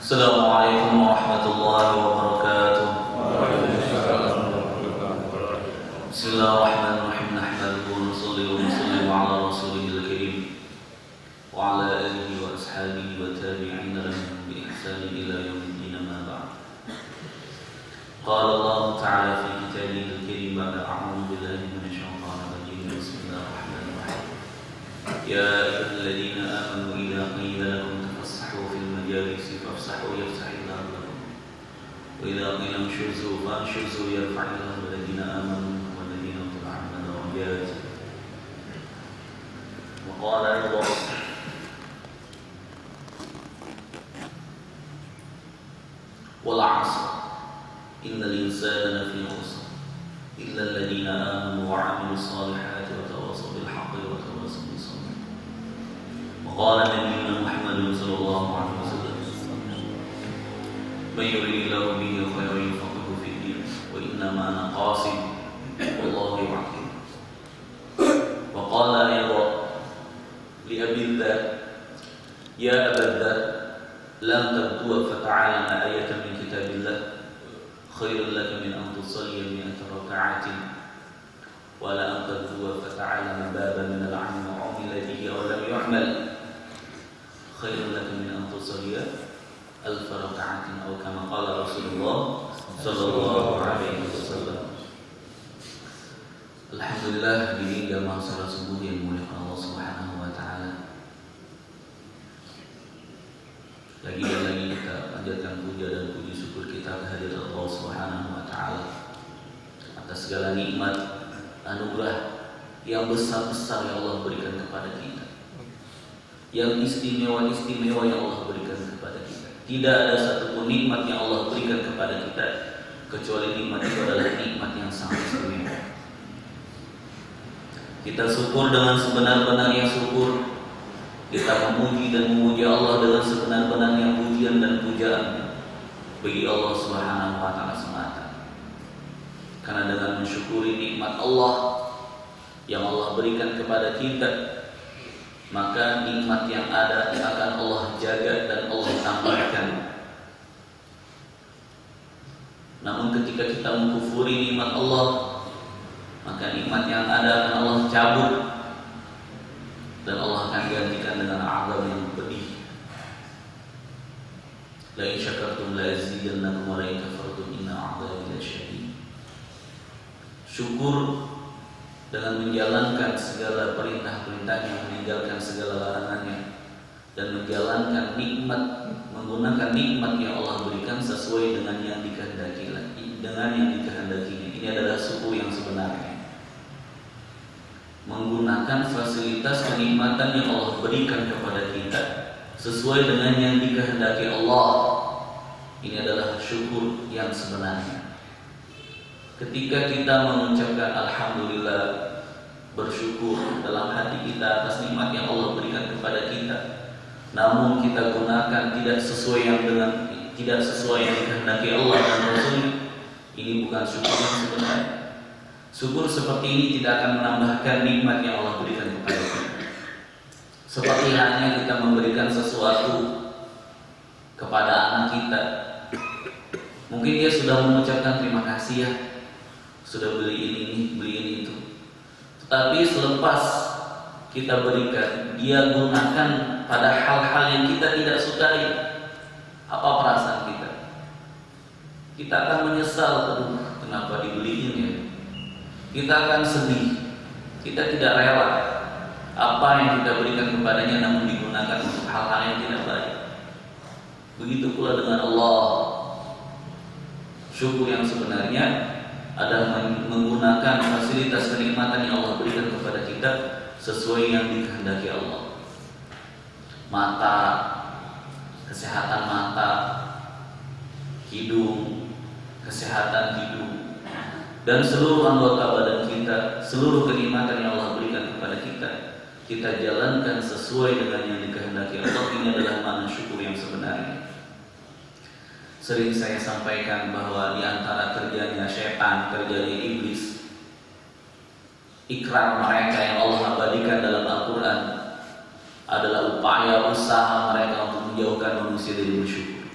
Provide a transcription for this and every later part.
Assalamualaikum warahmatullahi wabarakatuh. Bismillahirrahmanirrahim. Nahmaduhu wa nusalli wa nusallimu ala rasulihil karim wa ala alihi wa ashabihi wa tabi'in lahum bi ihsan ila yaumiddin, ma ba'd. Qala Allah ta'ala fi kitabihil karim ba'da a'udzu billahi minasy syaithanir rajim. Bismillahirrahmanirrahim. Ya ayyuhalladzina amanu idza qila lakum tafassahu fil majalisi fafsahu yafsahillahu lakum wa idza qila amshuzu fanshuzu yarfa'illahu alladhina amanu وقال أيضا والعصر إن الإنسان لفي خسر إلا الذين آمنوا وعملوا الصالحات وتواصوا بالحق وتواصوا بالصبر. وقال نبينا محمد صلى الله عليه وسلم من يريد الله به خيرا يفقهه في الدين وإنما أنا قاسم والله يعلم. وقال أيضا لأبي الذر يا أبا الذر لم تبدو فتعلم آية من كتاب الله خير لك من أن تصلي 100 ركعة ولا أن تبدو فتعلم بابا من العلم عمل به أو لم يعمل خير لك من أن تصلي 1000 ركعة أو كما قال رسول الله صلى الله عليه وسلم. Alhamdulillah, hadirin jamaah salat subuh yang dimuliakan Allah Subhanahu wa taala. Lagi dan lagi kita panjatkan puja dan puji syukur kita kehadirat Allah Subhanahu wa taala atas segala nikmat anugerah yang besar-besar yang Allah berikan kepada kita. Yang istimewa-istimewa yang Allah berikan kepada kita. Tidak ada satupun nikmat yang Allah berikan kepada kita kecuali nikmat itu adalah nikmat yang sangat istimewa. Kita syukur dengan sebenar-benarnya syukur. Kita memuji dan memuji Allah dengan sebenar-benarnya pujian dan pujaan bagi Allah Subhanahu wa taala semata. Karena dengan mensyukuri nikmat Allah yang Allah berikan kepada kita, maka nikmat yang ada akan Allah jaga dan Allah tambahkan. Namun ketika kita mengkufuri nikmat Allah, maka nikmat yang ada akan Allah cabut dan Allah akan gantikan dengan azab yang pedih. La in syakartum la azidannakum wa la in kafartum inna 'adzabi lasyadid. Syukur dengan menjalankan segala perintah-perintahnya, meninggalkan segala larangannya, dan menjalankan nikmat, menggunakan nikmat yang Allah berikan sesuai dengan yang dikehendakinya. Ini adalah syukur yang sebenarnya. Menggunakan fasilitas kenikmatan yang Allah berikan kepada kita sesuai dengan yang dikehendaki Allah. Ini adalah syukur yang sebenarnya. Ketika kita mengucapkan alhamdulillah, bersyukur dalam hati kita atas nikmat yang Allah berikan kepada kita, namun kita gunakan tidak sesuai yang dikehendaki Allah dan Rasul-Nya, ini bukan syukur yang sebenarnya. Syukur seperti ini tidak akan menambahkan nikmat yang Allah berikan kepada kita. Seperti halnya kita memberikan sesuatu kepada anak kita. Mungkin dia sudah mengucapkan terima kasih ya, sudah beli ini, beli ini itu. Tetapi selepas kita berikan, dia gunakan pada hal-hal yang kita tidak sukai. Apa perasaan kita? Kita akan menyesal, kenapa dibeliin ya? Kita akan sedih. Kita tidak rela apa yang kita berikan kepadanya namun digunakan untuk hal-hal yang tidak baik. Begitu pula dengan Allah. Syukur yang sebenarnya adalah menggunakan fasilitas kenikmatan yang Allah berikan kepada kita sesuai yang dikehendaki Allah. Mata, kesehatan mata, hidung, kesehatan hidung, dan seluruh anggota badan kita, seluruh kenikmatan yang Allah berikan kepada kita, kita jalankan sesuai dengan yang dikehendaki Allah. Ini adalah makna syukur yang sebenarnya. Sering saya sampaikan bahwa di antara kerjanya syaitan, kerjanya iblis, ikrar mereka yang Allah abadikan dalam Al-Quran adalah upaya usaha mereka untuk menjauhkan manusia dari bersyukur.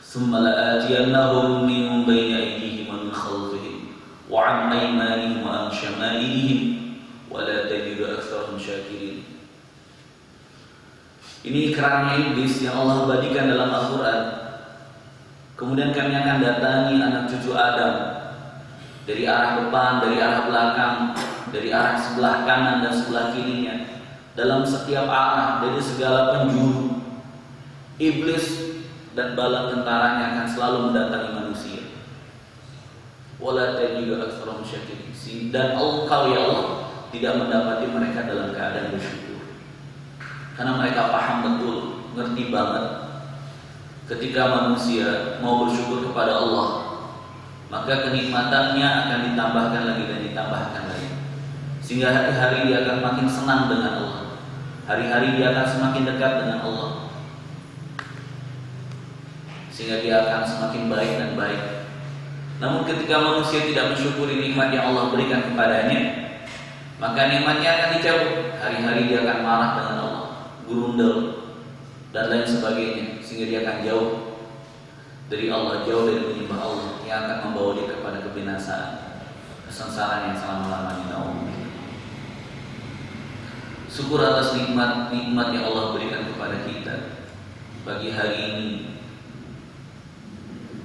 Thumma la'atiyannahum min bayni aydihim wa min khalfihim wa 'an aymanihim wa an shama'ilihim wa la tajidu aktsarahum syakirin. Ini ikramnya iblis yang Allah abadikan dalam Al-Quran. Kemudian kami akan datangi anak cucu Adam dari arah depan, dari arah belakang, dari arah sebelah kanan dan sebelah kirinya, dalam setiap arah, dari segala penjuru. Iblis dan bala tentaranya akan selalu mendatangi manusia. Wala tajidu aktsarahum syakirin. Dan Engkau ya Allah tidak mendapati mereka dalam keadaan bersyukur. Karena mereka paham betul, ngerti banget, ketika manusia mau bersyukur kepada Allah, maka kenikmatannya akan ditambahkan lagi dan ditambahkan lagi, sehingga hari-hari dia akan makin senang dengan Allah, hari-hari dia akan semakin dekat dengan Allah, sehingga dia akan semakin baik dan baik. Namun ketika manusia tidak mensyukuri nikmat yang Allah berikan kepadanya, maka nikmatnya akan dicabut. Hari-hari dia akan marah dengan Allah, gurundel dan lain sebagainya, sehingga dia akan jauh dari Allah, jauh dari menyembah Allah, yang akan membawa dia kepada kebinasaan, kesengsaraan yang selama-lamanya. Syukur atas nikmat yang Allah berikan kepada kita pagi hari ini.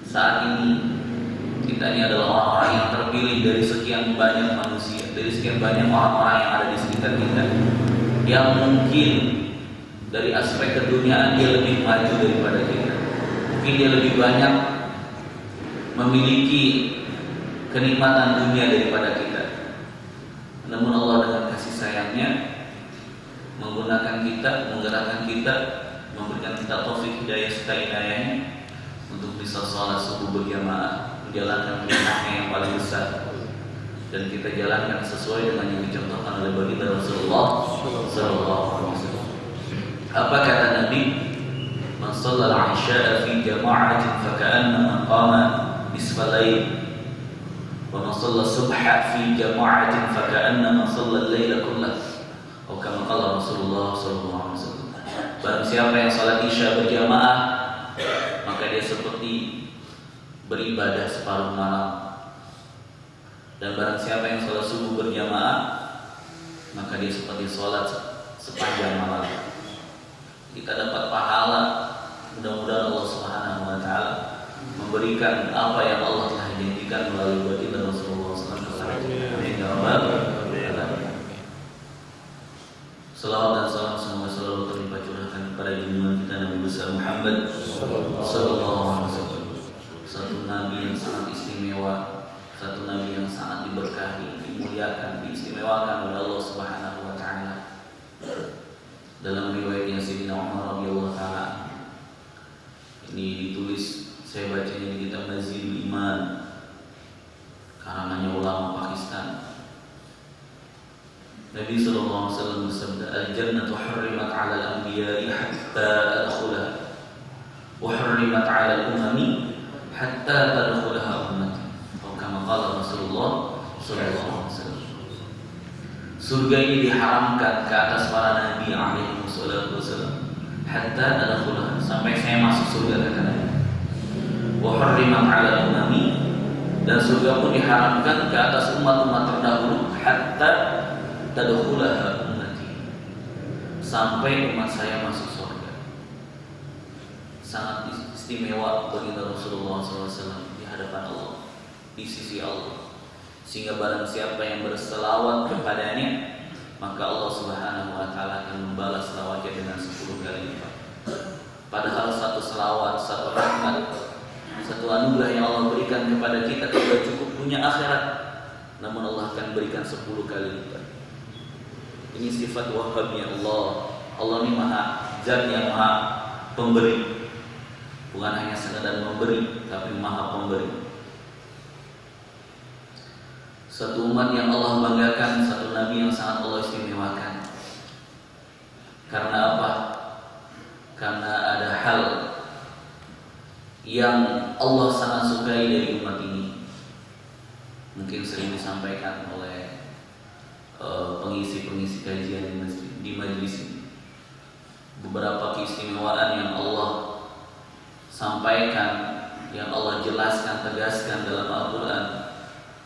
Saat ini kita ini adalah orang-orang yang terpilih dari sekian banyak manusia, dari sekian banyak orang-orang yang ada di sekitar kita, yang mungkin dari aspek keduniaan dia lebih maju daripada kita. Mungkin dia lebih banyak memiliki kenikmatan dunia daripada kita. Namun Allah dengan kasih sayangnya menggunakan kita, menggerakkan kita, memberikan kita taufik hidayah serta hidayahnya untuk bisa sholat subuh berjamaah, menjalankan perintahnya yang paling besar, dan kita jalankan sesuai dengan yang dicontohkan oleh baginda Rasulullah sallallahu alaihi wasallam. Apa kata Nabi? Man shalla al-'isha'a fi jama'atin faka'annama qama nisfal lail, wa man shalla subha fi jama'atin faka'annama shalla al-laila kullahu, atau kama qala Rasulullah sallallahu alaihi wasallam. Barang siapa yang salat Isya berjamaah, maka dia seperti beribadah separuh malam. Dan barang siapa yang sholat subuh berjamaah, maka dia seperti sholat sepanjang malam. Kita dapat pahala. Mudah-mudahan Allah Subhanahu wa Ta'ala memberikan apa yang Allah telah janjikan melalui baginda Rasulullah SAW. Amin ya rabbal alamin. Salawat dan salam semoga selalu terlimpah curahkan kepada junjungan kita Nabi besar Muhammad sallallahu alaihi wasallam. Satu nabi yang sangat istimewa, satu nabi yang sangat diberkahi, dimuliakan, diistimewakan oleh Allah Subhanahu wa Ta'ala. Dalam riwayat yang Sayyidina Umar radhiyallahu ta'ala, ini ditulis, saya bacanya di kitab Mazidul Iman, karangannya ulama Pakistan. Nabi sallallahu alaihi wasallam bersabda, "Al-jannatu hurrimat 'ala al-anbiya'i hatta adkhulaha, wa hurrimat 'ala al-umami hatta tadkhulaha ummati." Atau kama qala Rasulullah sallallahu alaihi wasallam. Surga ini diharamkan ke atas para nabi alaihi wasallam hatta tadkhulaha, sampai saya masuk surga, kata Nabi. Wa hurrimat 'ala al-umami, dan surga pun diharamkan ke atas umat-umat terdahulu hatta tadkhulaha ummati, sampai umat saya masuk surga. Sangat istimewa bagi Rasulullah SAW di hadapan Allah, di sisi Allah, sehingga barang siapa yang berselawat kepadanya, maka Allah Subhanahu wa Ta'ala akan membalas selawatnya dengan 10 kali lipat. Padahal satu selawat, satu rahmat, satu anugerah yang Allah berikan kepada kita tidak cukup punya akhirat, namun Allah akan berikan 10 kali lipat. Ini sifat Wahhabnya Allah. Allah ini maha zat yang maha pemberi, bukan hanya sekadar memberi, tapi maha pemberi. Satu umat yang Allah banggakan, satu nabi yang sangat Allah istimewakan. Karena apa? Karena ada hal yang Allah sangat sukai dari umat ini. Mungkin sering disampaikan oleh pengisi-pengisi kajian di majelis ini. Beberapa keistimewaan yang Allah sampaikan, yang Allah jelaskan, tegaskan dalam Al-Quran.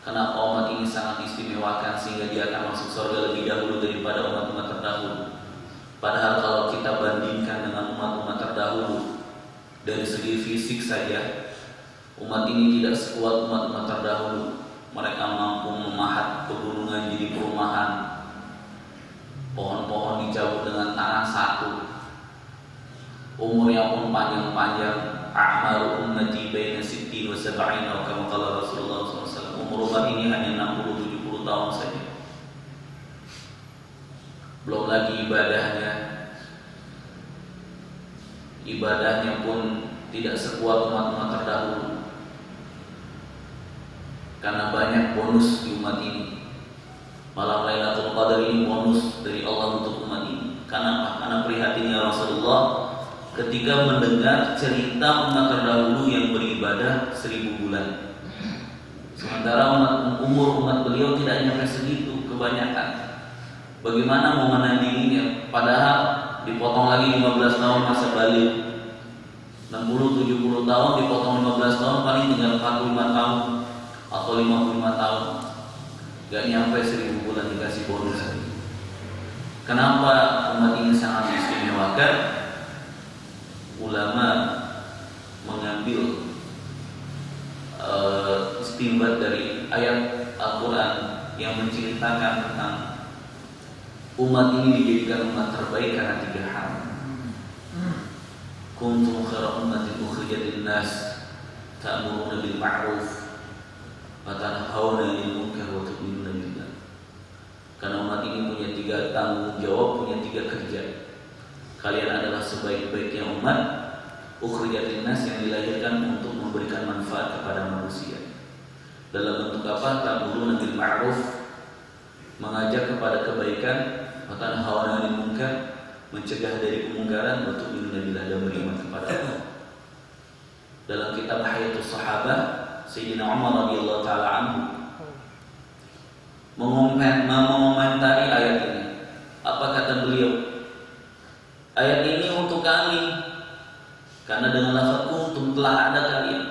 Kenapa umat ini sangat istimewakan sehingga dia akan masuk surga lebih dahulu daripada umat-umat terdahulu. Padahal kalau kita bandingkan dengan umat-umat terdahulu, dari segi fisik saja, umat ini tidak sekuat umat-umat terdahulu. Mereka mampu memahat pegunungan jadi perumahan, pohon-pohon dicabut dengan tangan satu, umurnya pun panjang-panjang. A'maru ummati baina 60 wa 70 atau kama qala Rasulullah SAW. Umur umat ini hanya 60-70 tahun saja. Belum lagi ibadahnya pun tidak sekuat umat-umat terdahulu. Karena banyak bonus di umat ini. Malam Lailatul Qadar ini bonus dari Allah untuk umat ini. Karena prihatinnya Rasulullah ketika mendengar cerita umat terdahulu yang beribadah 1000 bulan. Sementara umur umat beliau tidak nyampe segitu kebanyakan. Bagaimana mau menandinginya? Padahal dipotong lagi 15 tahun masa balik, 60-70 tahun dipotong 15 tahun, paling tinggal 45 tahun atau 55 tahun. Gak nyampe 1000 bulan dikasih bonus. Kenapa umat ini sangat istimewakan? Ulama mengambil istinbat dari ayat Al-Quran yang menceritakan tentang umat ini dijadikan umat terbaik karena 3 hal. Kuntum khairu ummatin ukhrijat lin-nas ta'muruna bil ma'ruf wa tanhauna 'anil munkar wa tu'minuna billah. Karena umat ini punya 3 tanggung jawab, punya 3 kerja. Kalian adalah sebaik-baiknya umat ukhrijat lin-nas, yang dilahirkan untuk memberikan manfaat kepada manusia. Dalam bentuk apa? Ta'muruna bil ma'ruf, mengajak kepada kebaikan, wa tanhauna 'anil munkar, mencegah dari kemungkaran, wa tu'minuna billah, dan beriman kepada Allah. Dalam kitab Hayatus Sahabah, Sayyidina Umar radhiyallahu taala anhu mengomentari ayat ini. Apa kata beliau? Ayat ini untuk kami, karena dengan lafaz kuntum telah ada kalian,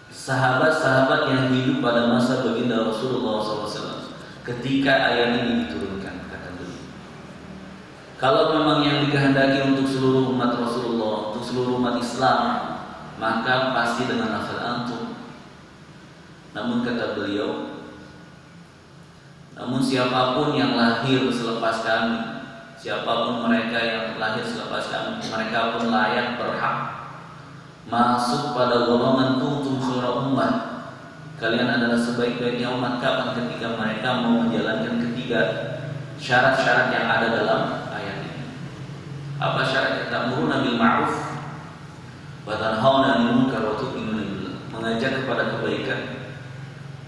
sahabat-sahabat yang hidup pada masa baginda Rasulullah SAW ketika ayat ini diturunkan, kata beliau. Kalau memang yang dikehendaki untuk seluruh umat Rasulullah, untuk seluruh umat Islam, maka pasti dengan lafaz antum. Namun kata beliau, namun siapapun yang lahir selepas kami, siapapun mereka yang lahir selepas kami, mereka pun layak, berhak masuk pada golongan kuntum khairu ummah. Kalian adalah sebaik-baiknya umat. Kapan? Ketika mereka mau menjalankan 3 syarat-syarat yang ada dalam ayat ini. Apa syaratnya? Ta'muruna bil ma'ruf wa tanhauna 'anil munkar wa tu'minuna billah. Mengajak kepada kebaikan,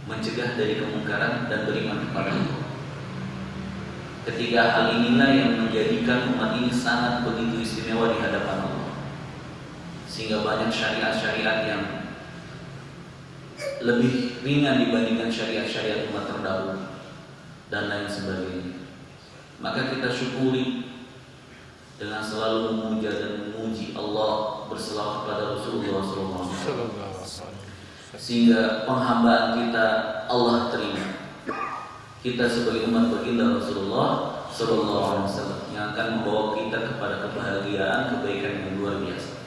mencegah dari kemungkaran, dan beriman kepada Allah. Ketiga hal inilah yang menjadikan umat ini sangat begitu istimewa di hadapan Allah, sehingga banyak syariat-syariat yang lebih ringan dibandingkan syariat-syariat umat terdahulu dan lain sebagainya. Maka kita syukuri dengan selalu memuja dan memuji Allah, berselawat kepada Rasulullah SAW, sehingga penghambaan kita Allah terima. Kita sebagai umat baginda Rasulullah SAW yang akan membawa kita kepada kebahagiaan, kebaikan yang luar biasa.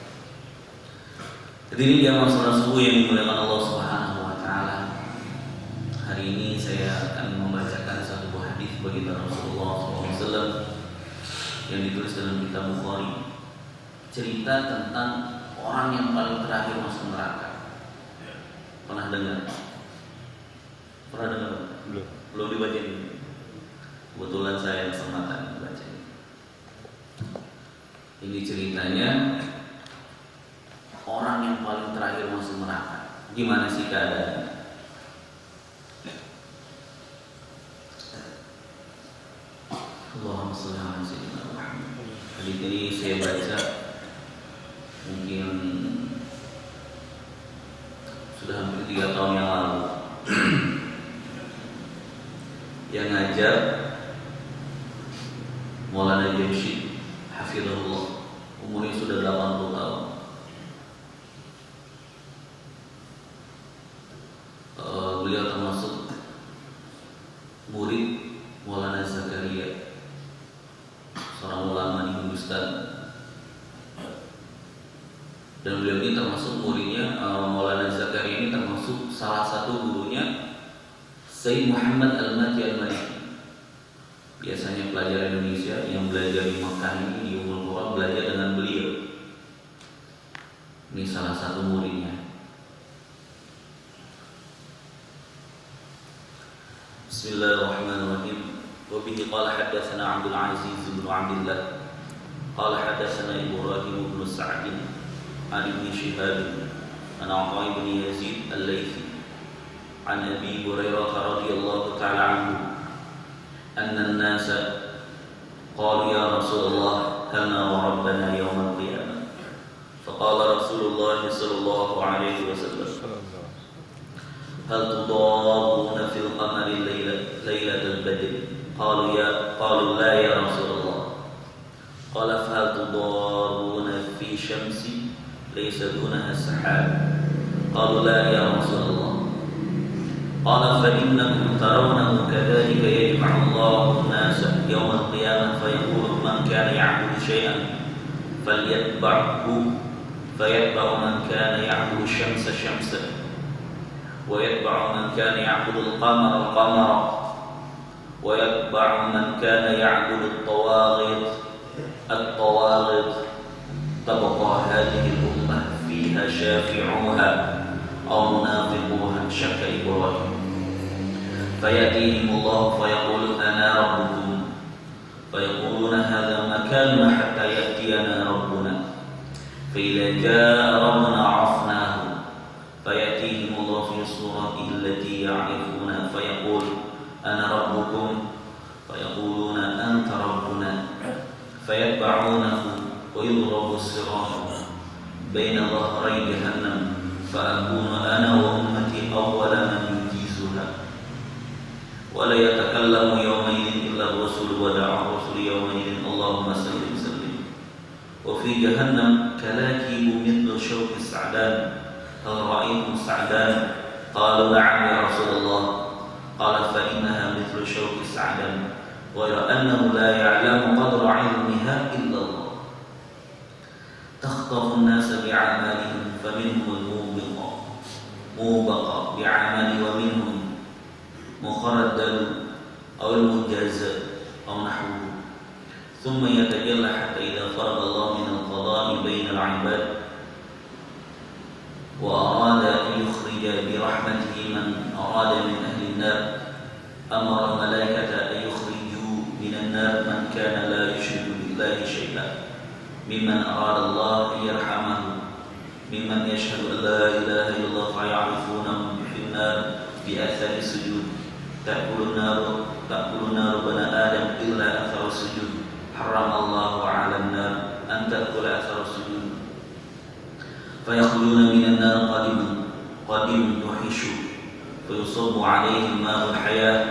Jadi ini jamaah salat subuh yang dimuliakan Allah Subhanahu wa taala. Hari ini saya akan membacakan satu buah hadis baginda Rasulullah SAW yang ditulis dalam kitab Bukhari. Cerita tentang orang yang paling terakhir masuk neraka. Pernah dengar? Pernah dengar? Belum dibaca ini. Kebetulan saya kesempatan membaca ini. Ini ceritanya orang yang paling terakhir masuk neraka. Gimana sih keadaannya? Allahumma shalli ala sayyidina Muhammad. Hadis ini saya baca mungkin sudah hampir 3 tahun yang lalu. Yang ngajar Maulana Jamshid Hafizahullah, umurnya sudah 80 tahun. Dan beliau ini termasuk muridnya Maulana Zakaria, ini termasuk salah satu gurunya Sayyid Muhammad Al-Mati Al-Maliki. Biasanya pelajar Indonesia yang belajar di Makkah ini di Ummul Qura belajar dengan beliau. Ini salah satu muridnya. Bismillahirrahmanirrahim. Wa bihi qala haddatsana Abdul Aziz bin Abdullah qala haddatsana Ibrahim bin Sa'd an Ibn Shihab an Atha bin Yazid Al-Laythi an Abi Hurairah radhiyallahu ta'ala anhu anna an-nasa qalu ya Rasulullah lana wa rabbana yawm al-qiyamah faqala Rasulullah sallallahu alaihi wasallam hal tudaruna fil qamari laylatal badr qalu la ya Rasulullah qala fa hal tudaruna fi syamsi laysa dunaha sahab qalu la ya Rasulullah qala fa innakum tarawnahu kadzalika yajma'u Allahu an-nasa yawm al-qiyamah fayaqulu man kana ya'budu shay'an falyatba'hu fayatba'u man kana ya'budu syamsa syamsa ويتبع من كان يعبد القمر القمر ويتبع من كان يعبد الطواغيت تبقى هذه الأمة فيها شافعوها أو منافقوها شك إبراهيم فيأتيهم الله فيقول أنا ربكم فيقولون هذا مكاننا حتى يأتينا ربنا فإذا جاء ربنا عرفناه فيأتيهم الله في صورته التي يعرفونها فيقول أنا ربكم فيقولون أنت ربنا فيتبعونه ويضرب الصراط بين ظهري جهنم فأكون أنا وأمتي أول من يجيزها ولا يتكلم يومئذ إلا الرسول ودعا الرسول يومئذ اللهم سلم سلم وفي جهنم كلاكيب مثل شوك السعدان هل رأيتم السعدان؟ قالوا نعم يا رسول الله قال فإنها مثل شوك السعدان غير أنه لا يعلم قدر علمها إلا الله تخطف الناس بأعمالهم فمنهم الموبق بعمل ومنهم مخردل أو المجازى أو نحوه ثم يتجلى حتى إذا فرغ الله من القضاء بين العباد وأراد أن يخرج برحمته من أراد من أهل النار أمر الملائكة أن يخرجوا من النار من كان لا يشرك بالله شيئا ممن أراد الله أن يرحمه ممن يشهد أن لا إله إلا الله فيعرفونهم في النار بأثر السجود تأكل النار بني آدم إلا أثر السجود حرم الله على النار أن تأكل أثر السجود فيخرجون من النار قدم يحش فيصب عليهم ماء الحياة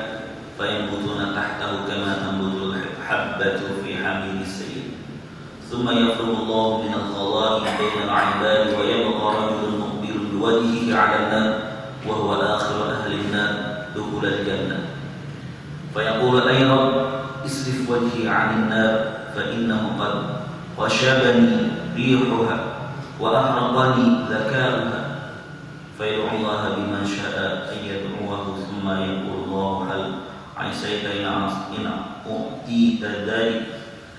فينبتون تحته كما تنبت الحبة في حميل السيل ثم يفرغ الله من القضاء بين العباد ويبقى رجل مقبل بوجهه على النار وهو آخر أهل النار دخول الجنة فيقول أي رب اصرف وجهي عن النار فإنه قد غشبني ريحها وأحرقني ذكاؤها فيدعو الله بما شاء أن يدعوه ثم يقول الله هل عسيت إن أعطيت ذلك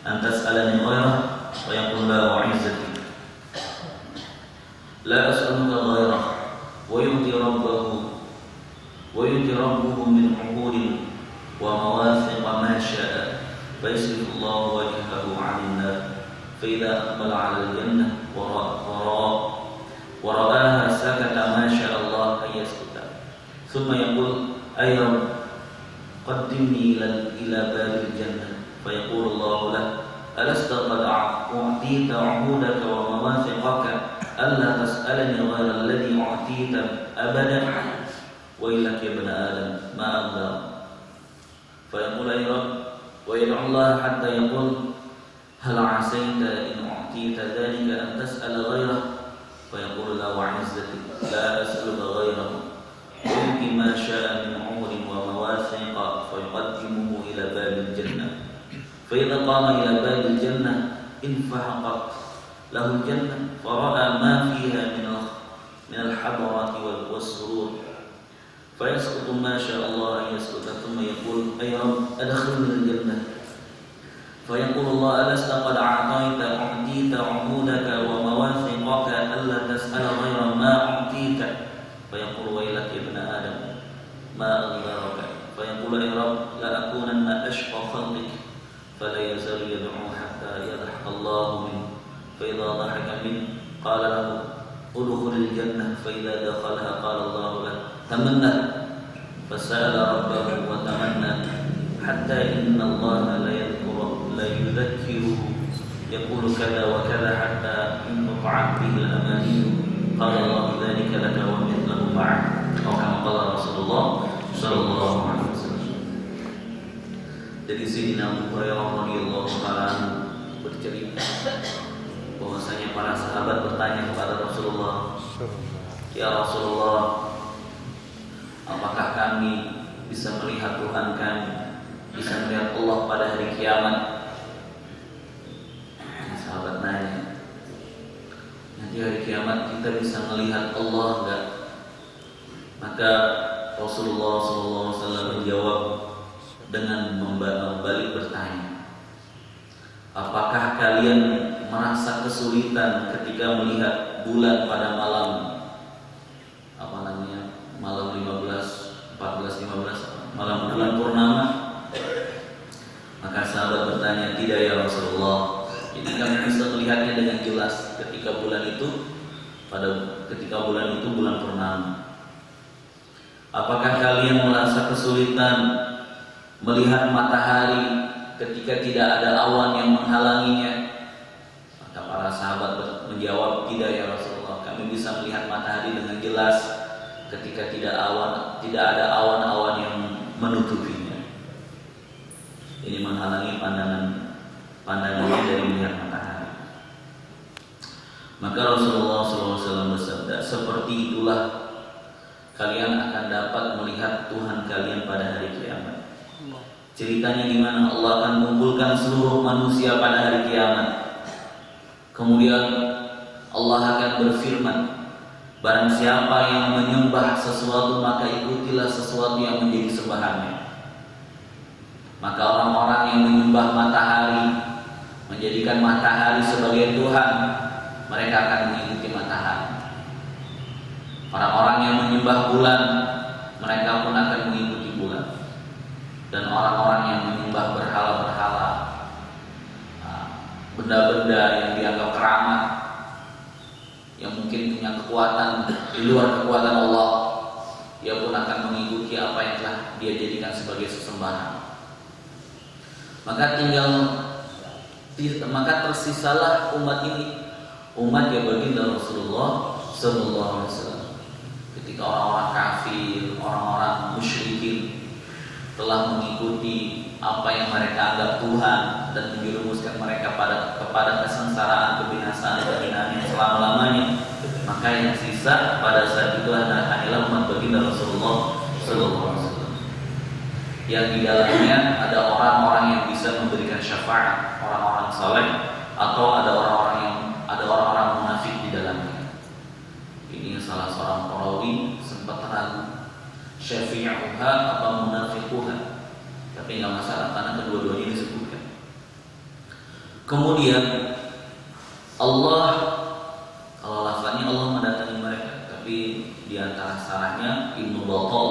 أن تسألني غيره ويقول لا وعزتي لا أسألك غيره ويؤتي ربه من عقول ومواثق ما شاء فيصرف الله وجهه عن النار فإذا أقبل على الجنة ورآها سكت ما شاء الله أن يسكت ثم يقول أي رب قدمني إلى باب الجنة فيقول الله له ألست قد أعطيت عهودك ومواثقك ألا تسألني غير الذي أعطيت أبدا ويلك يا ابن آدم ما أقدر فيقول أي رب ويدعو الله حتى يقول هل عسيت إن أعطيت ذلك أن تسأل غيره فيقول لا وعزتك لا أسألك غيره يؤتي ما شاء من عمر ومواثق فيقدمه إلى باب الجنة فإذا قام إلى باب الجنة انفحقت له الجنة فرأى ما في فيسقط ما شاء الله أن يسقط ثم يقول أي رب أدخلني الجنة فيقول الله ألست قد أعطيت عهودك ومواثقك ألا تسأل غير ما أعطيك فيقول ويلك يا ابن آدم ما أغدرك فيقول أي رب لأكونن أشقى خلقك فلا يزال يدعو حتى يضحك الله منه فإذا ضحك منه قال له ادخل الجنة فإذا دخلها قال الله له تمنى فسأل ربه وتمنى حتى إن الله لا يذكره يقول كذا وكذا حتى انقطعت به الأماني قال الله ذلك لك ومثله معه أو كما قال رسول الله صلى الله عليه wasallam. Dari Sayyidina Abu Hurairah radhiyallahu ta'ala bercerita bahwasanya para sahabat bertanya kepada Rasulullah, ya Rasulullah, apakah kami bisa melihat Tuhan kami, bisa melihat Allah pada hari kiamat? Sahabat nanya, nanti hari kiamat kita bisa melihat Allah enggak? Maka Rasulullah SAW menjawab dengan membalik bertanya, apakah kalian merasa kesulitan ketika melihat bulan pada malam malam 15, 14, 15 malam bulan purnama? Maka sahabat bertanya, tidak ya Rasulullah. Jadi kami bisa melihatnya dengan jelas ketika bulan itu bulan purnama. Apakah kalian merasa kesulitan melihat matahari ketika tidak ada awan yang menghalanginya? Maka para sahabat menjawab, tidak ya Rasulullah, kami bisa melihat matahari dengan jelas ketika tidak ada awan-awan yang menutupinya. Ini menghalangi pandangannya dari melihat matahari. Maka Rasulullah SAW bersabda, seperti itulah kalian akan dapat melihat Tuhan kalian pada hari kiamat. Ceritanya gimana? Allah akan kumpulkan seluruh manusia pada hari kiamat. Kemudian Allah akan berfirman, barang siapa yang menyembah sesuatu maka ikutilah sesuatu yang menjadi sembahannya. Maka orang-orang yang menyembah matahari, menjadikan matahari sebagai Tuhan, mereka akan mengikuti matahari. Orang-orang yang menyembah bulan, mereka pun akan mengikuti bulan. Dan orang-orang yang menyembah berhala-berhala, benda-benda yang dianggap keramat, yang mungkin punya kekuatan di luar kekuatan Allah, dia pun akan mengikuti apa yang telah dia jadikan sebagai sesembahan. Maka tersisalah umat ini, umat yang baginda Rasulullah sallallahu alaihi wasallam. Ketika orang-orang kafir, orang-orang musyrikin telah mengikuti apa yang mereka anggap Tuhan dan menjerumuskan mereka kepada kesengsaraan, kebinasaan dan hinaan yang selama-lamanya, maka yang sisa pada saat itu hanyalah umat baginda Rasulullah sallallahu alaihi wasallam, yang di dalamnya ada orang-orang yang bisa memberikan syafaat, orang-orang saleh, atau ada orang-orang munafik di dalamnya. Ini salah seorang perawi sempat ragu syafi'uha atau munafiquha, tapi nggak masalah karena kedua-duanya disebutkan. Kemudian Allah, kalau lafaznya Allah mendatangi mereka, tapi di antara sarahnya Ibnu Battal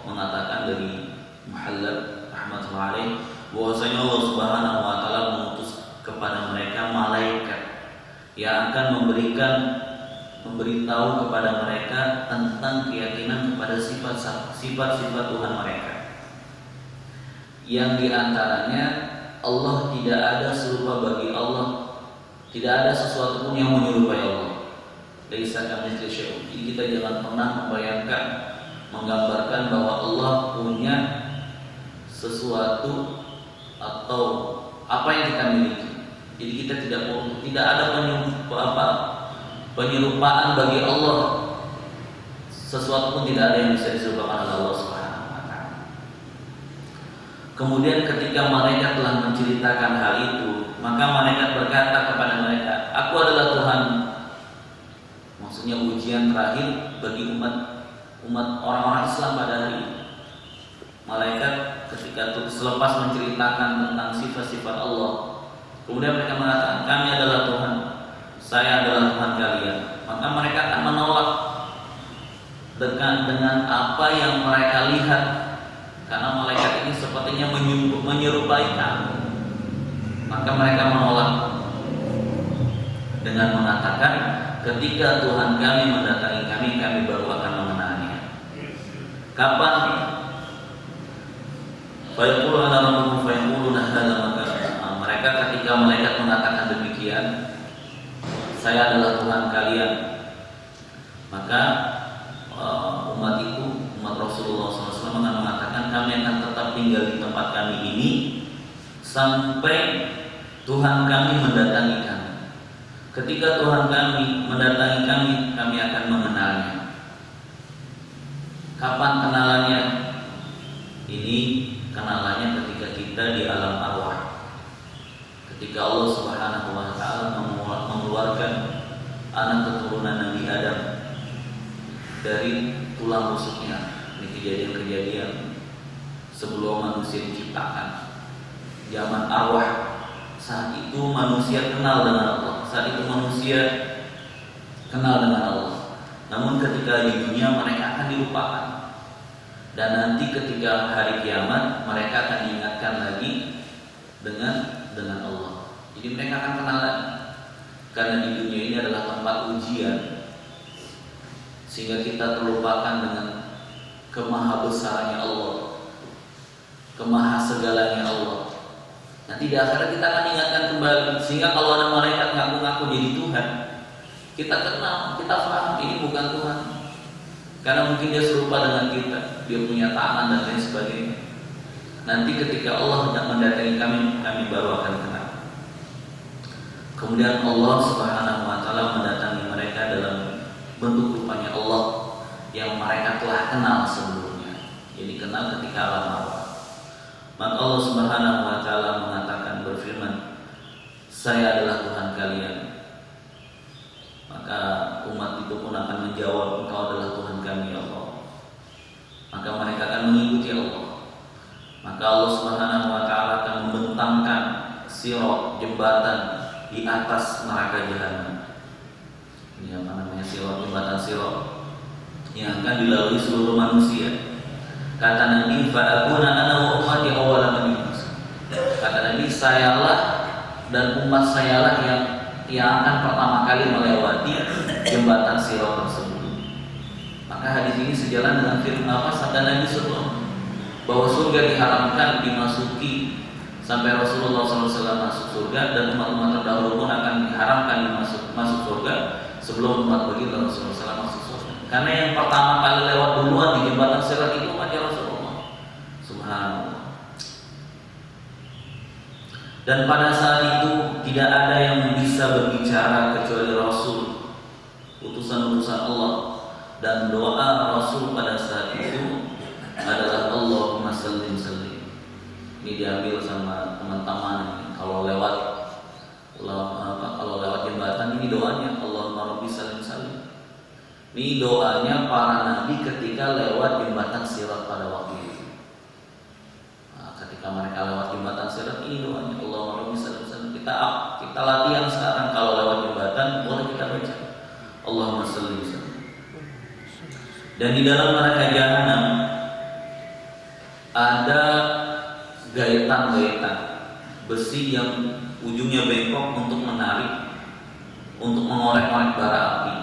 mengatakan dari Muhallab rahmatullahi alaih bahwasanya Allah Subhanahu wa taala mengutus kepada mereka malaikat yang akan memberitahu kepada mereka tentang keyakinan kepada sifat-sifat Tuhan mereka. Yang diantaranya Allah tidak ada serupa bagi Allah, tidak ada sesuatu pun yang menyerupai Allah. Laisa kamitslihi syai'un. Jadi kita jangan pernah membayangkan, menggambarkan bahwa Allah punya sesuatu atau apa yang kita miliki. Jadi kita tidak ada penyerupaan bagi Allah. Sesuatu pun tidak ada yang bisa diserupakan oleh Allah Subhanahu wa taala. Kemudian ketika malaikat telah menceritakan hal itu, maka malaikat berkata kepada mereka, "Aku adalah Tuhan." Maksudnya ujian terakhir bagi umat umat orang-orang Islam pada hari ini. Malaikat ketika selepas menceritakan tentang sifat-sifat Allah, kemudian mereka mengatakan, kami adalah Tuhan, saya adalah Tuhan kalian. Maka mereka akan menolak dengan apa yang mereka lihat, karena malaikat ini sepertinya menyerupai kami. Maka mereka menolak dengan mengatakan, ketika Tuhan kami mendatangi kami, kami baru akan mengenalnya. Kapan? Mereka ketika malaikat mengatakan demikian, saya adalah Tuhan kalian, maka umat Rasulullah SAW akan mengatakan, kami akan tetap tinggal di tempat kami ini sampai Tuhan kami mendatangi kami. Ketika Tuhan kami mendatangi kami, kami akan mengenalnya. Kapan kenalannya? Ini kenalannya ketika kita di alam arwah. Ketika Allah Subhanahu wa taala mengeluarkan anak keturunan Nabi Adam dari tulang rusuknya. Ini kejadian-kejadian sebelum manusia diciptakan. Zaman arwah, saat itu manusia kenal dengan Allah. Saat itu manusia kenal dengan Allah. Namun ketika di dunia mereka akan dilupakan. Dan nanti ketika hari kiamat mereka akan diingatkan lagi dengan Allah. Jadi mereka akan kenal lagi. Karena di dunia ini adalah tempat ujian, sehingga kita terlupakan dengan kemahabesarannya Allah, kemahasegalanya Allah. Nanti di akhirat kita akan ingatkan kembali. Sehingga kalau ada malaikat ngaku-ngaku jadi Tuhan, kita kenal, kita paham ini bukan Tuhan. Karena mungkin dia serupa dengan kita, dia punya tangan dan lain sebagainya. Nanti ketika Allah hendak mendatangi kami, kami baru akan kenal. Kemudian Allah Subhanahu wa taala mendatangi mereka dalam bentuk rupanya Allah yang mereka telah kenal sebelumnya. Jadi kenal ketika alam arwah. Maka Allah Subhanahu wa taala mengatakan, berfirman, saya adalah Tuhan kalian. Maka umat itu pun akan menjawab, engkau adalah Tuhan kami ya Allah. Maka mereka akan mengikuti Allah. Maka Allah Subhanahu wa taala akan membentangkan sirat, jembatan di atas neraka jahanam. Ini apa namanya, sirat, jembatan sirat yang akan dilalui seluruh manusia. Kata Nabi, fa'akuna ana wa ummati awwala man yunus. Kata Nabi, sayalah dan umat sayalah yang akan pertama kali melewati jembatan sirat tersebut. Maka hadis ini sejalan dengan firman sabda Nabi SAW, bahwa surga diharamkan dimasuki sampai Rasulullah SAW masuk surga, dan umat-umat terdahulu pun akan diharamkan masuk surga sebelum umat baginda Rasulullah SAW masuk surga. Karena yang pertama kali lewat duluan di jembatan sirat itu umatnya Rasulullah. Subhanallah. Dan pada saat itu tidak ada yang bisa berbicara kecuali Rasul, utusan-utusan Allah. Dan doa Rasul pada saat itu adalah Allahumma sallim sallim. Ini diambil sama teman-teman. Kalau lewat jembatan ini doanya Allahumma rabbi sallim sallim. Ini doanya para nabi ketika lewat jembatan sirat pada waktu itu. Ketika mereka lewat jembatan sirat, ini doanya Allahumma rabbi sallim sallim. Kita latihan sekarang, kalau lewat jembatan boleh kita baca Allahumma sallim sallim. Dan di dalam neraka jahanam ada gaitan-gaitan besi yang ujungnya bengkok untuk menarik, untuk mengorek-orek bara api,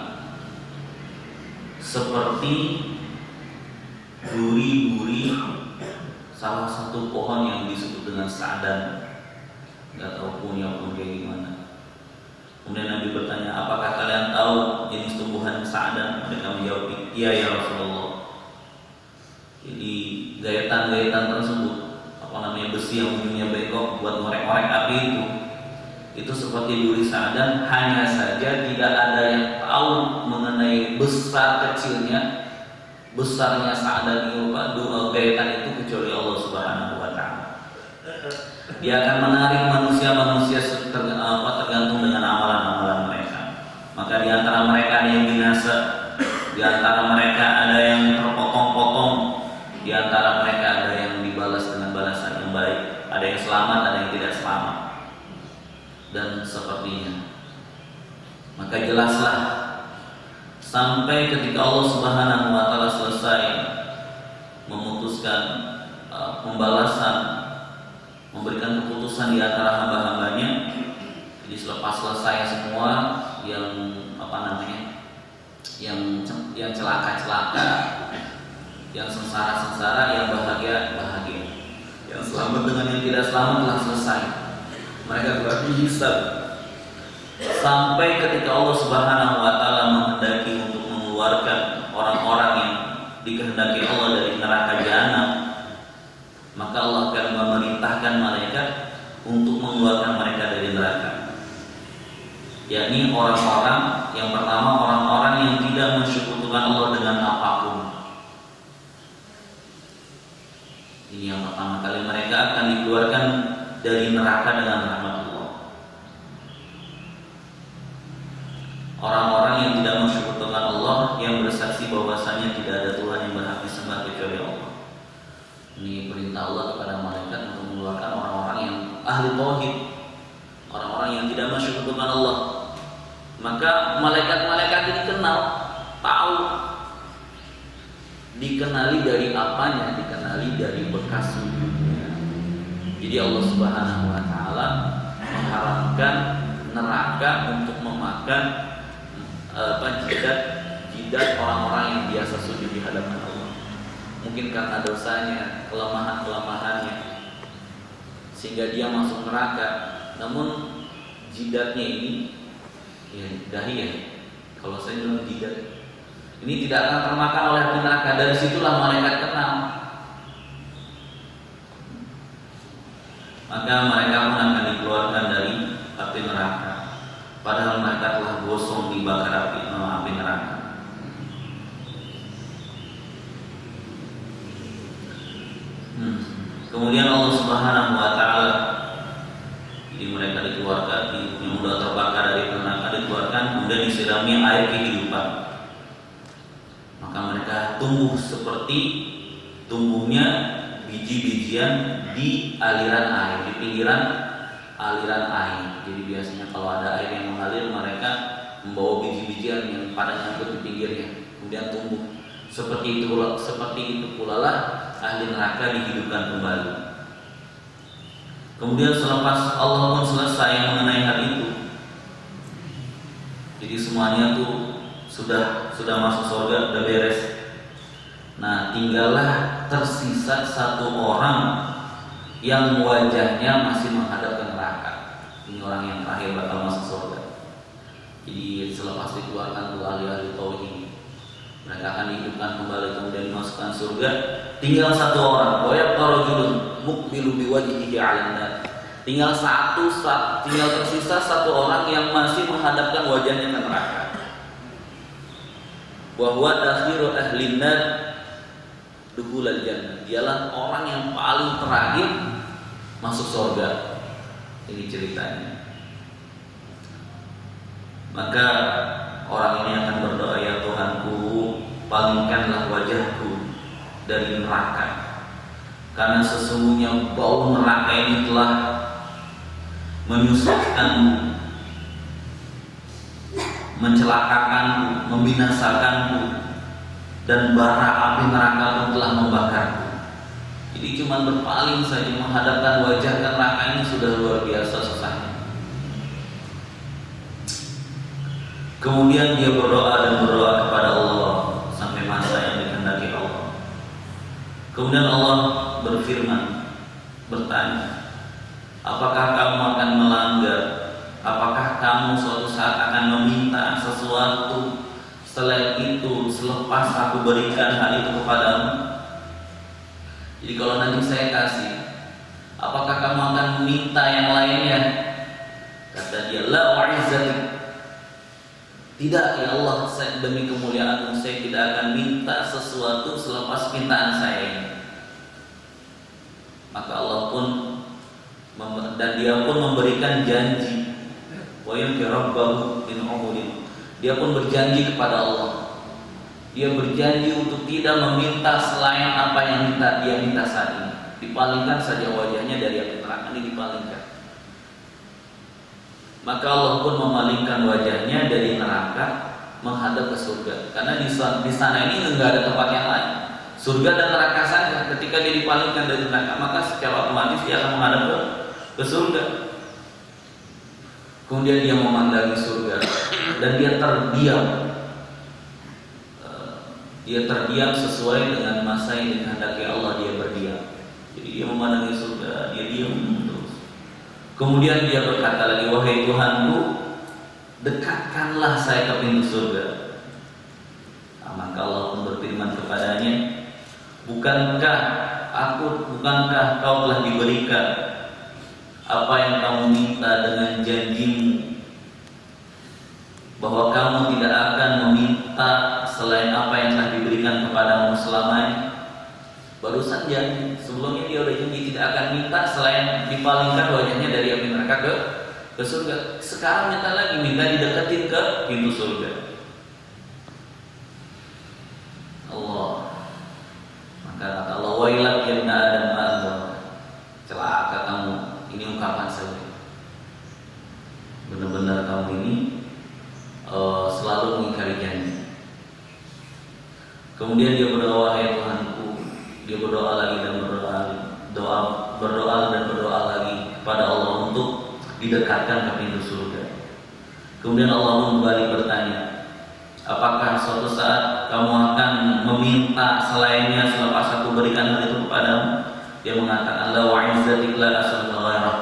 seperti duri-duri salah satu pohon yang disebut dengan sa'dan. Nggak tahu punya pun kayak gimana. Kemudian Nabi bertanya, apakah kalian tahu jenis tumbuhan sa'dan? Mereka menjawab, iya ya Rasulullah. Jadi gaitan-gaitan tersebut, besi yang ujungnya bengkok buat ngorek-ngorek api itu seperti duri sa'dan. Hanya saja tidak ada yang tahu mengenai besar kecilnya, besarnya sa'dan itu, gaitan itu, kecuali Allah Subhanahu wa taala. Dia akan menarik manusia-manusia tergantung dengan amalan-amalan mereka. Maka di antara mereka ada yang binasa, di Di antara mereka ada yang terpotong-potong, di antara mereka ada yang dibalas dengan balasan yang baik, ada yang selamat, ada yang tidak selamat, dan sepertinya. Maka jelaslah sampai ketika Allah Subhanahu wa taala selesai memutuskan pembalasan, memberikan keputusan di antara hamba-hambanya. Jadi selepas selesai semua yang yang celaka-celaka, yang sengsara-sengsara, yang bahagia-bahagia, yang selamat dengan yang tidak selamat telah selesai. Mereka telah dihisab. Sampai ketika Allah Subhanahu wa taala menghendaki untuk mengeluarkan orang-orang yang dikehendaki Allah dari neraka jahanam, maka Allah akan memerintahkan malaikat untuk mengeluarkan mereka dari neraka. Yakni orang-orang yang pertama, orang-orang yang tidak mensekutukan Allah dengan apapun. Ini yang pertama kali, mereka akan dikeluarkan dari neraka dengan rahmat Allah. Orang-orang yang tidak mensekutukan Allah, yang bersaksi bahwasanya tidak ada Tuhan yang berhak disembah kecuali Allah. Ini perintah Allah kepada malaikat untuk mengeluarkan orang-orang yang ahli tauhid, orang-orang yang tidak mensekutukan Allah. Maka malaikat-malaikat ini kenal, tahu, dikenali dari apanya, dikenali dari bekas sujudnya. Jadi Allah Subhanahu wa taala mengharamkan neraka untuk memakan jidat orang-orang yang biasa sujud di hadapan Allah. Mungkin karena dosanya, kelemahan-kelemahannya, sehingga dia masuk neraka. Namun jidatnya ini, ya dahi ya, kalau saya bilang jidat, ini tidak akan termakan oleh neraka. Dari situlah malaikat kenal. Maka mereka pun akan dikeluarkan dari api neraka, padahal mereka telah gosong dibakar api neraka. Kemudian Allah Subhanahu wa taala, jadi mereka dikeluarkan, yang sudah terbakar dari neraka dikeluarkan, kemudian disirami air kehidupan. Maka mereka tumbuh seperti tumbuhnya biji-bijian di aliran air, di pinggiran aliran air. Jadi biasanya kalau ada air yang mengalir, mereka membawa biji-bijian yang pada nyangkut di pinggirnya, kemudian tumbuh. Seperti itu pula lah ahli neraka dihidupkan kembali. Kemudian selepas Allah pun selesai mengenai hal itu, jadi semuanya tuh sudah masuk surga, sudah beres. Nah, tinggallah tersisa satu orang yang wajahnya masih menghadap ke neraka. Ini orang yang terakhir bakal masuk surga. Jadi selepas dikeluarkan tuh ahli-ahli tauhid, mereka akan dihidupkan kembali, kemudian dimasukkan surga. Tinggal satu orang, wa rajulun muqbilu biwajhihi 'alan nar. Tinggal tersisa satu orang yang masih menghadapkan wajahnya ke neraka. Wa huwa akhiru ahli nar dukhulal jannah. Dialah orang yang paling terakhir masuk surga. Ini ceritanya. Maka orang ini akan berdoa, ya Tuhanku, palingkanlah wajahku dari neraka, karena sesungguhnya bau neraka ini telah menyusahkanmu, mencelakakanku, membinasakanku, dan bara api neraka pun telah membakarku. Jadi cuma berpaling saja menghadapkan wajah ke neraka ini sudah luar biasa susahnya. Kemudian dia berdoa dan berdoa kepada Allah sampai masa yang dikehendaki Allah. Kemudian Allah berfirman, bertanya, apakah kamu akan melanggar? Apakah kamu suatu saat akan meminta sesuatu selain itu selepas aku berikan hal itu kepadamu? Jadi kalau nanti saya kasih, apakah kamu akan meminta yang lainnya? Kata dia, la wa'izzati. Tidak ya Allah, demi kemuliaan-Mu saya tidak akan minta sesuatu selepas pintaan saya ini. Maka Allah pun dan dia pun memberikan janji, wa yanfi rabbahu min umurin. Dia pun berjanji kepada Allah Dia berjanji untuk tidak meminta selain apa yang dia minta saat ini. Dipalingkan saja wajahnya dari api neraka ini, dipalingkan. Maka Allah pun memalingkan wajahnya dari neraka menghadap ke surga. Karena di sana ini enggak ada tempat yang lain. Surga dan neraka saja. Ketika dia dipalingkan dari neraka, maka secara otomatis dia akan menghadap ke surga. Kemudian dia memandangi surga dan dia terdiam. Dia terdiam sesuai dengan masa yang dikehendaki Allah, dia berdiam. Jadi dia memandangi surga, dia diam terus. Kemudian dia berkata lagi, wahai Tuhanku, dekatkanlah saya ke pintu surga. Maka Allah pun berfirman kepadanya, bukankah kau telah diberikan apa yang kamu minta dengan janjimu, bahwa kamu tidak akan meminta selain apa yang telah diberikan kepadamu selamanya. Barusan janji, sebelumnya dia udah janji tidak akan minta selain dipalingkan wajahnya dari api neraka ke surga. Sekarang minta lagi, minta dideketin ke pintu surga. Allah. Maka kata Allah, wailak ya ibna Adam ma'adzam. Celaka kamu. Ini ungkapan saja. Benar-benar kamu ini selalu mengingkari janji. Kemudian dia berdoa, wahai Tuhanku. Dia berdoa lagi dan berdoa lagi kepada Allah untuk didekatkan ke pintu surga. Kemudian Allah pun kembali bertanya, apakah suatu saat kamu akan meminta selainnya selepas aku berikan hal itu kepadamu? Dia mengatakan, la wa'izzatik la as'aluka ghairah.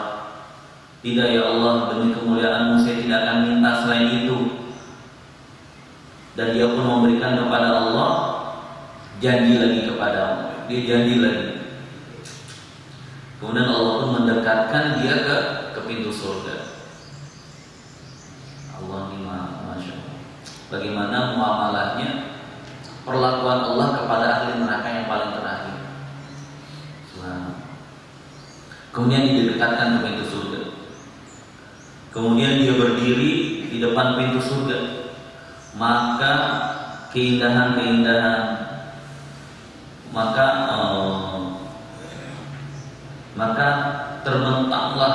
Tidak ya Allah, demi kemuliaan-Mu saya tidak akan minta selain itu. Dan dia pun memberikan kepada Allah, janji lagi kepadamu. Dia janji lagi. Kemudian Allah pun mendekatkan dia ke pintu surga. Allah ini Masya Allah. Bagaimana muamalahnya, perlakuan Allah kepada ahli neraka yang paling terakhir. Kemudian didekatkan ke pintu surga. Kemudian dia berdiri di depan pintu surga. Maka keindahan-keindahan, maka terbentanglah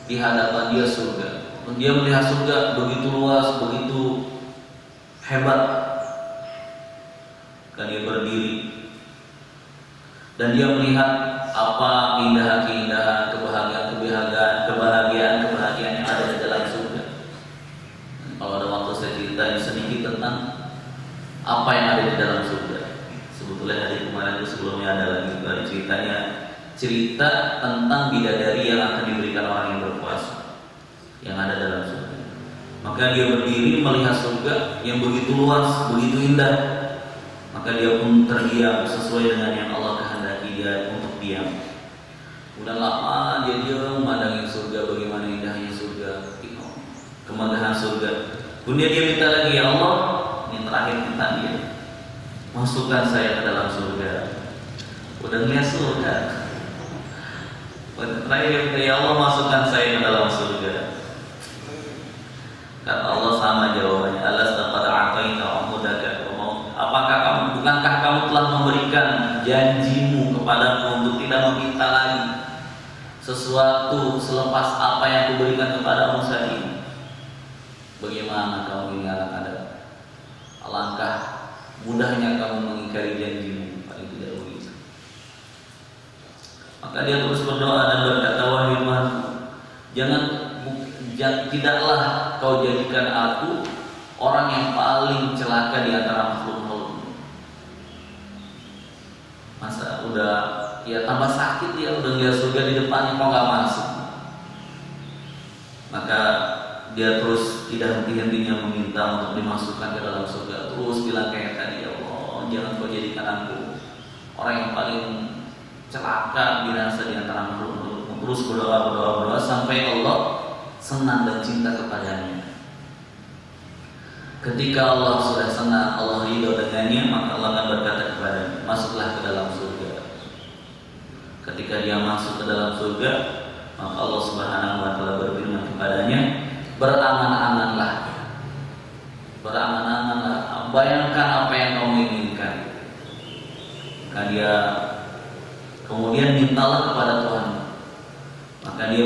di hadapan dia surga. Dia melihat surga begitu luas, begitu hebat. Kan dia berdiri dan dia melihat apa keindahan-keindahan, kebahagiaan yang ada di dalam surga. Kalau ada waktu saya ceritain sedikit tentang apa yang ada di dalam surga. Sebetulnya hari kemarin itu sebelumnya ada lagi dari ceritanya, cerita tentang bidadari yang akan diberikan orang yang berpuasa yang ada dalam surga. Maka dia berdiri melihat surga yang begitu luas, begitu indah. Maka dia pun terdiam sesuai dengan yang Allah kehendaki dia untuk diam. Udah lama dia diam memandang surga, bagaimana indahnya surga, kemegahan surga. Kemudian dia minta lagi, ya Allah, ini terakhir minta dia, masukkan saya ke dalam surga. Udah ngeliat surga. Terakhir, ya Allah, masukkan saya ke dalam surga. Kata Allah sama jawabannya, alastaqad a'taita umudaka wa maut. Bukankah kamu telah memberikan janjimu kepadaku untuk tidak meminta lagi sesuatu selepas apa yang kuberikan kepadamu saat ini? Bagaimana kamu ini anak Adam? Alangkah mudahnya kamu mengingkari janjimu. Paling tidak begitu. Maka dia terus berdoa dan berkata, wahai Tuhanku, tidaklah kau jadikan aku orang yang paling celaka di antara makhluk-makhluk. Masa udah ya tambah sakit, dia udah lihat surga di depannya kok nggak masuk. Maka dia terus tidak henti-hentinya meminta untuk dimasukkan ke dalam surga. Terus bilang kayak tadi, ya Allah, jangan kau jadikan aku orang yang paling celaka binasa di antara makhluk-makhluk. Terus berdoa sampai Allah senang dan cinta kepadanya. Ketika Allah sudah senang, Allah ridho dengannya, maka Allah akan berkata kepadanya, masuklah ke dalam surga. Ketika dia masuk ke dalam surga, maka Allah Subhanahu wa taala berfirman kepadanya, berangan-anganlah, bayangkan apa yang kamu inginkan. Maka dia kemudian mintalah kepada Tuhan. Maka dia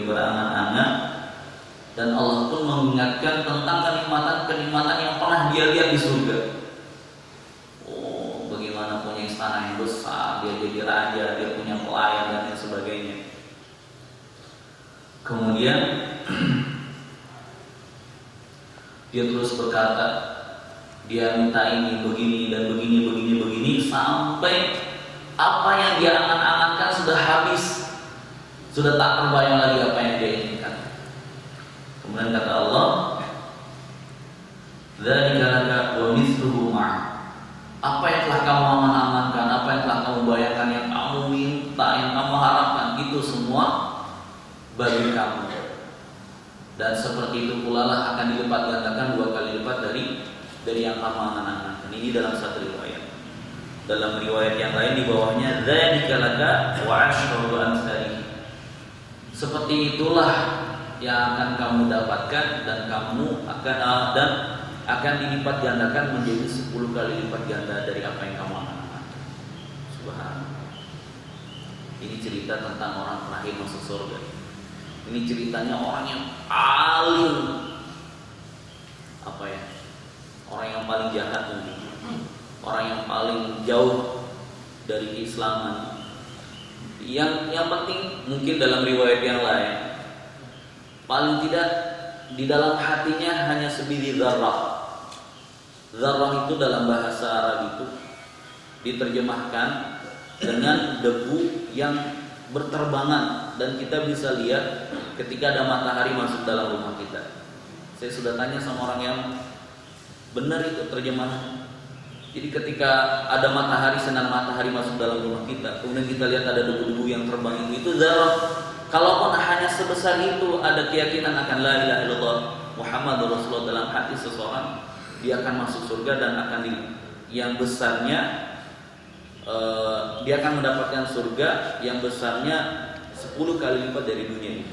berangan-angan, dan Allah pun mengingatkan tentang kenikmatan yang pernah dia lihat di surga. Oh, bagaimana punya istana yang besar, dia jadi raja, dia punya pelayan dan lain sebagainya. Kemudian dia terus berkata, dia minta ini begini dan begini sampai apa yang dia angan-angankan sudah habis, sudah tak terbayang lagi apa yang dia inginkan. Kemudian kata Allah, "Dzalika laka wa mithluhu ma'." Apa yang telah kamu angan-angankan, apa yang telah kamu bayangkan, yang kamu minta, yang kamu harapkan, itu semua bagi kamu. Dan seperti itu pula lah akan dilipat gandakan 2 kali lipat dari yang kamu angan-angankan. Ini dalam satu riwayat. Dalam riwayat yang lain di bawahnya, "Dzalika laka wa asyru amsalih." Seperti itulah yang akan kamu dapatkan dan akan dilipat gandakan menjadi 10 kali lipat ganda dari apa yang kamu angan-angankan. Subhanallah. Ini cerita tentang orang terakhir masuk surga. Ini ceritanya orang yang paling orang yang paling jahat mungkin, orang yang paling jauh dari keislaman. Yang penting mungkin dalam riwayat yang lain, paling tidak di dalam hatinya hanya sebiji zarrah. Zarrah itu dalam bahasa Arab itu diterjemahkan dengan debu yang berterbangan, dan kita bisa lihat ketika ada matahari masuk dalam rumah kita. Saya sudah tanya sama orang yang benar itu terjemahan. Jadi ketika ada matahari, sinar matahari masuk dalam rumah kita, kemudian kita lihat ada debu-debu yang terbang, itu zarrah. Kalaupun hanya sebesar itu ada keyakinan akan la ilaha illallah Muhammadur Rasulullah dalam hati seseorang, dia akan masuk surga dan akan yang besarnya dia akan mendapatkan surga yang besarnya 10 kali lipat dari dunia ini.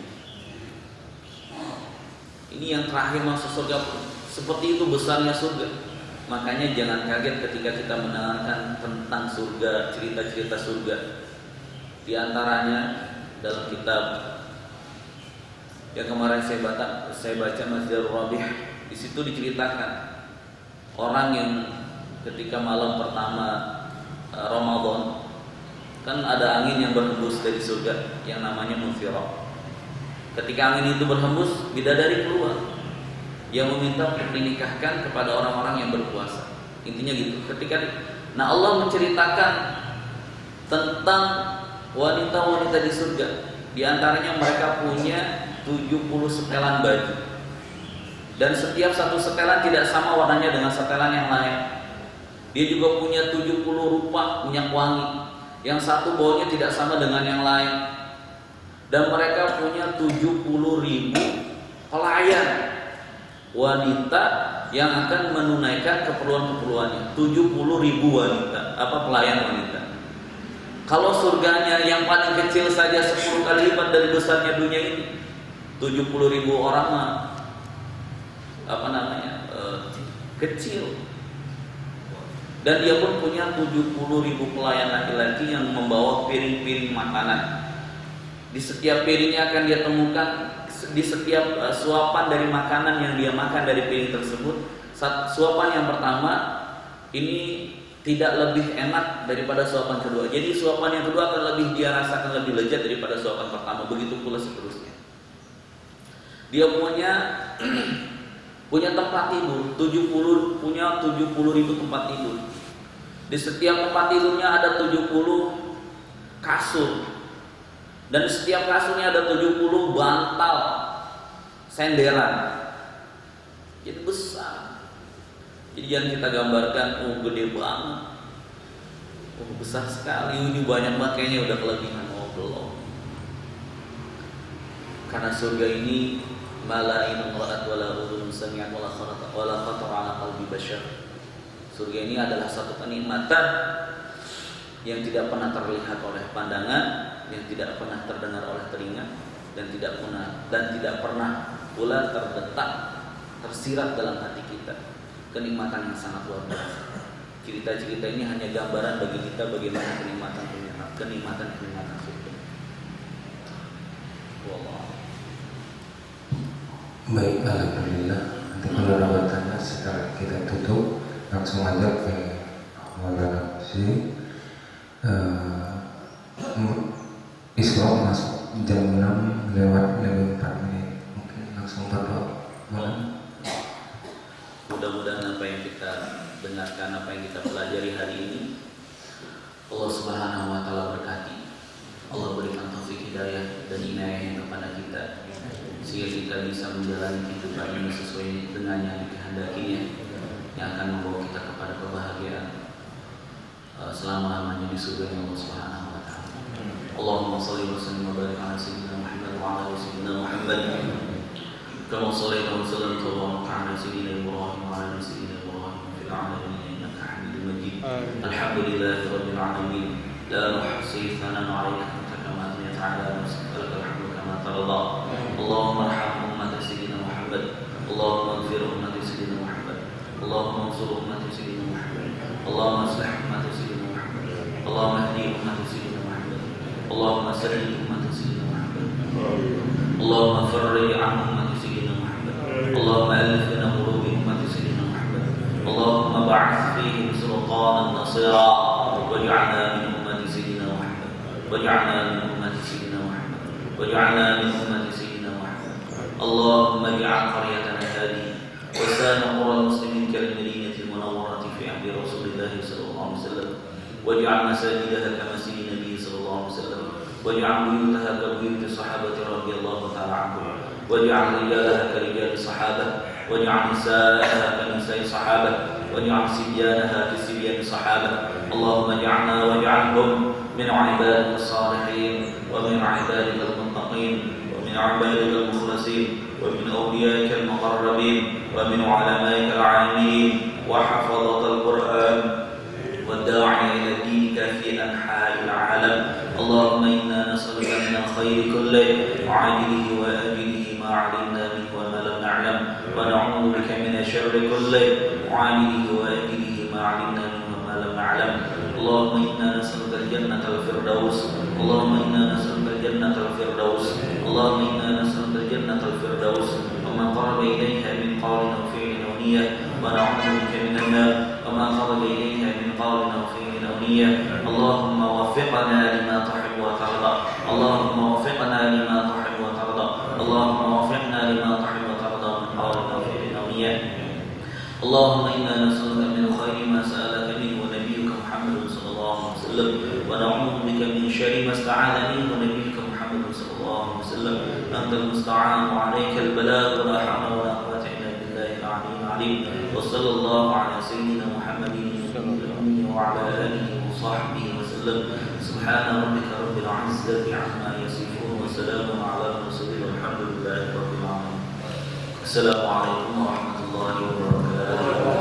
Ini yang terakhir masuk surga, seperti itu besarnya surga. Makanya jangan kaget ketika kita mendengarkan tentang surga, cerita-cerita surga. Di antaranya dalam kitab yang kemarin saya baca Masdarur Rabih, di situ diceritakan orang yang ketika malam pertama Ramadan, kan ada angin yang berhembus dari surga yang namanya Muthirah. Ketika angin itu berhembus, bidadari keluar yang meminta untuk dinikahkan kepada orang-orang yang berpuasa. Intinya gitu. Nah, Allah menceritakan tentang wanita-wanita di surga. Di antaranya mereka punya 70 setelan baju, dan setiap satu setelan tidak sama warnanya dengan setelan yang lain. Dia juga punya 70 rupa minyak wangi, yang satu baunya tidak sama dengan yang lain. Dan mereka punya 70.000 pelayan wanita yang akan menunaikan keperluan-keperluannya. 70.000 wanita, pelayan wanita. Kalau surganya yang paling kecil saja 10 kali lipat dari besarnya dunia ini, 70.000 orang kecil. Dan dia pun punya 70.000 pelayan laki-laki yang membawa piring-piring makanan. Di setiap piringnya akan dia temukan, di setiap suapan dari makanan yang dia makan dari piring tersebut, suapan yang pertama ini tidak lebih enak daripada suapan kedua. Jadi suapan yang kedua akan lebih dia rasakan lebih lezat daripada suapan pertama. Begitu pula seterusnya. Dia punya tempat tidur, 70.000 tempat tidur. Di setiap tempat tidurnya ada 70 kasur. Dan di setiap kasurnya ada 70 bantal senderan. Jadi besar. Jadi jangan kita gambarkan, gede banget, besar sekali, ini banyak banget, kayaknya udah kelebihan. Belum. Karena surga ini malain ra'at wala udhun sami'at wala khatar ala qalbi bashar. Surga ini adalah satu kenikmatan yang tidak pernah terlihat oleh pandangan, yang tidak pernah terdengar oleh telinga, dan tidak pernah pula terdetak tersirat dalam hati kita, kenikmatan yang sangat luar biasa. Cerita-cerita ini hanya gambaran bagi kita bagaimana kenikmatan surga. Wallah. Baik, alhamdulillah. Nanti kalau ada bertanya sekarang kita tutup, langsung aja ke Maulana si Isra masuk jam 6 lewat 4 menit. Mungkin langsung berdoa. Mudah-mudahan apa yang kita dengarkan, apa yang kita pelajari hari ini, Allah Subhanahu wa taala berkati. Allah berikan taufik hidayah dan inayahnya kepada kita, sehingga kita bisa menjalani kehidupan ini sesuai dengan yang dikehendakinya, yang akan membawa kita kepada kebahagiaan selama-lamanya di surga Allah Subhanahu wa taala. Allahumma shalli wa sallim wa barik ala sayyidina Muhammad wa ala ali sayyidina Muhammad kama shallaita wa sallamta wa barakta ala sayyidina Ibrahim wa ala ali sayyidina Ibrahim fil alamin innaka Hamidum Majid. Alhamdulillahi rabbil alamin. La nuhsi thanan 'alaika anta kama athnayta 'ala nafsika lakal hamdu kama tarda. Allahumma arham ummata sayyidina Muhammad. Allahumma ighfir ummata sayyidina Muhammad. Allahumma ansur ummata sayyidina Muhammad. Allahumma aslih ummata sayyidina Muhammad. Allahumma ihdi ummata sayyidina Muhammad. Allahumma saddid ummata sayyidina Muhammad. Allahumma farrij 'an ummati sayyidina Muhammad. Allahumma alif baina qulubi ummati sayyidina Muhammad. Allahumma ba'ath fihim sultanan nasira waj'alna min ummati sayyidina Muhammad. Waj'alna min ummati sayyidina Muhammad. Waj'alna min ummati sayyidina Muhammad. Allahumma ij'al qaryatana hadhihi wa sana qura al-muslimin kal-madinati al-munawwarati fi 'ahdi Rasulillah sallallahu alaihi wasallam. Waj'al masajidaha ka masjidi Nabi sallallahu alaihi wasallam. Waj'al buyutaha ka buyuti sahabati radhiyallahu ta'ala anhum. Waj'al rijalaha ka rijali sahabah. Waj'al nisa'aha ka nisa'i sahabah. Waj'al sibyanaha ka sibyani sahabah. Allahumma ij'alna waj'alhum min 'ibadika as-salihin wa min 'ibadika al-muttaqin wa min 'ibadika al-mukhlasin wa min awliyaika al-muqarrabin wa min 'ulamaika al-'alimin wa hafadhati al-Qur'an والداعي إلى دينك في أنحاء العالم. اللهم إنا نسألك من الخير كله عاجله وآجله ما علمنا منه وما لم نعلم ونعوذ بك من الشر كله عاجله وآجله ما علمنا منه وما لم نعلم. اللهم إنا نسألك الجنة الفردوس. اللهم إنا نسألك الجنة الفردوس. اللهم إنا نسألك الجنة الفردوس وما قرب إليها من قول أو فعل أو نية ونعوذ بك من النار وما قرب إليها من قول أو فعل أو نية. اللهم وفقنا لما تحب وترضى. اللهم وفقنا لما تحب وترضى. اللهم وفقنا لما تحب وترضى من قول أو فعل أو نية. اللهم إنا نسألك من خير ما سألك منه نبيك محمد صلى الله عليه وسلم ونعوذ بك من شر ما استعاذ منه نبيك محمد صلى الله عليه وسلم. أنت المستعان وعليك البلاغ ولا حول ولا قوة إلا بالله العلي العظيم. وصلى الله على سيدنا محمد وعلى آله وصحبه وسلم. سبحان ربك رب العزة عما يصفون وسلام على المرسلين والحمد لله رب العالمين. السلام عليكم ورحمة الله وبركاته.